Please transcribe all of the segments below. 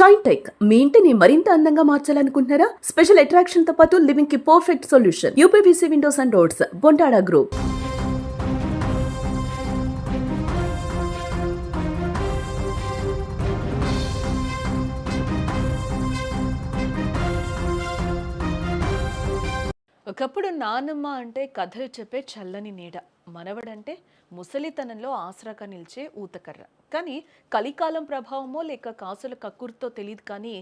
Shine tech మీ ఇంటిని మరింత అందంగా మార్చాలనుకుంటున్నారా? స్పెషల్ అట్రాక్షన్ తో పాటు లివింగ్ కి perfect solution. UPVC windows and doors, Bontada group. ఒకప్పుడు నానమ్మ అంటే కథలు చెప్పే చల్లని నీడ, మనవడంటే ముసలితనంలో ఆసరాగా నిలిచే ఊతకర్ర. కానీ కలికాలం ప్రభావమో లేక కాసుల కక్కుర్తో తెలియదు, కానీ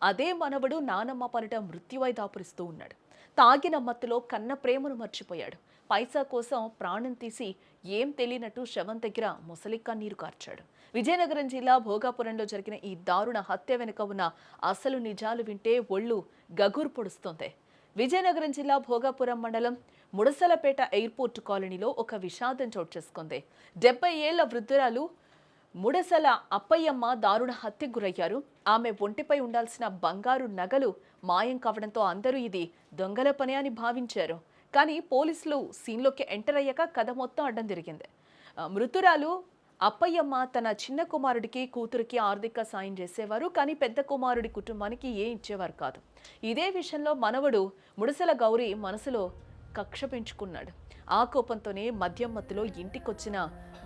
అదే మనవడు నానమ్మ పలిట మృత్యువై దాపురిస్తూ ఉన్నాడు. తాగిన మత్తులో కన్న ప్రేమను మర్చిపోయాడు. పైసా కోసం ప్రాణం తీసి ఏం తెలియనట్టు శవం దగ్గర ముసలి కన్నీరు కార్చాడు. విజయనగరం జిల్లా భోగాపురంలో జరిగిన ఈ దారుణ హత్య వెనుక ఉన్న అసలు నిజాలు వింటే ఒళ్ళు గగురు పొడుస్తోంది. విజయనగరం జిల్లా భోగాపురం మండలం ముడసలపేట ఎయిర్పోర్ట్ కాలనీలో ఒక విషాదం చోటు చేసుకుంది. 70 ఏళ్ల వృద్ధురాలు ముడసల అప్పయ్యమ్మ దారుణ హత్యకు గురయ్యారు. ఆమె ఒంటిపై ఉండాల్సిన బంగారు నగలు మాయం కావడంతో అందరూ ఇది దొంగల పని అని భావించారు. కానీ పోలీసులు సీన్లోకి ఎంటర్ అయ్యాక కథ మొత్తం అడ్డం తిరిగింది. మృతురాలు అప్పయ్యమ్మ తన చిన్న కుమారుడికి కూతురికి ఆర్థిక సాయం చేసేవారు, కానీ పెద్ద కుమారుడి కుటుంబానికి ఇచ్చేవారు కాదు. ఇదే విషయంలో మనవడు ముడసల గౌరీ మనసులో కక్ష పెంచుకున్నాడు. ఆ కోపంతోనే మద్యం మత్తులో ఇంటికొచ్చిన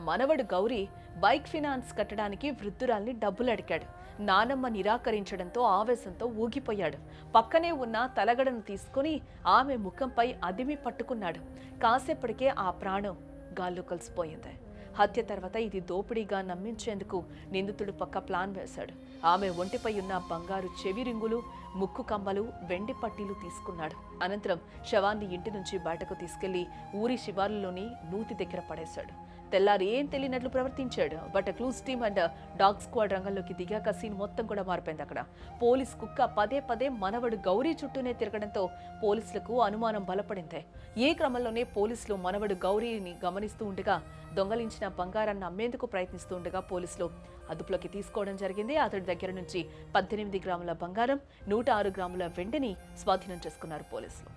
మనవడు గౌరీ బైక్ ఫినాన్స్ కట్టడానికి వృద్ధురాల్ని డబ్బులు అడిగాడు. నానమ్మ నిరాకరించడంతో ఆవేశంతో ఊగిపోయాడు. పక్కనే ఉన్న తలగడను తీసుకుని ఆమె ముఖంపై అదిమి పట్టుకున్నాడు. కాసేపటికే ఆ ప్రాణం గాల్లో కలిసిపోయింది. హత్య తర్వాత ఇది దోపిడీగా నమ్మించేందుకు నిందితుడు పక్క ప్లాన్ వేశాడు. ఆమె ఒంటిపై ఉన్న బంగారు చెవి రింగులు, ముక్కు కమ్మలు, వెండి పట్టీలు తీసుకున్నాడు. అనంతరం శవాన్ని ఇంటి నుంచి బయటకు తీసుకెళ్లి ఊరి శివార్లలోని నూతి దగ్గర పడేశాడు. తెల్లారి ఏం తెలియనట్లు ప్రవర్తించాడు. But clues team and dog squad రంగంలోకి దిగాక సీన్ మొత్తం కూడా మారిపోయింది. అక్కడ పోలీస్ కుక్క పదే పదే మనవడు గౌరీ చుట్టూనే తిరగడంతో పోలీసులకు అనుమానం బలపడింది. ఈ క్రమంలోనే పోలీసులు మనవడు గౌరీని గమనిస్తూ ఉండగా దొంగలించిన బంగారాన్ని అమ్మేందుకు ప్రయత్నిస్తూ ఉండగా పోలీసులు అదుపులోకి తీసుకోవడం జరిగింది. అతడి దగ్గర నుంచి 18 గ్రాముల బంగారం, 106 గ్రాముల వెండిని స్వాధీనం చేసుకున్నారు పోలీసులు.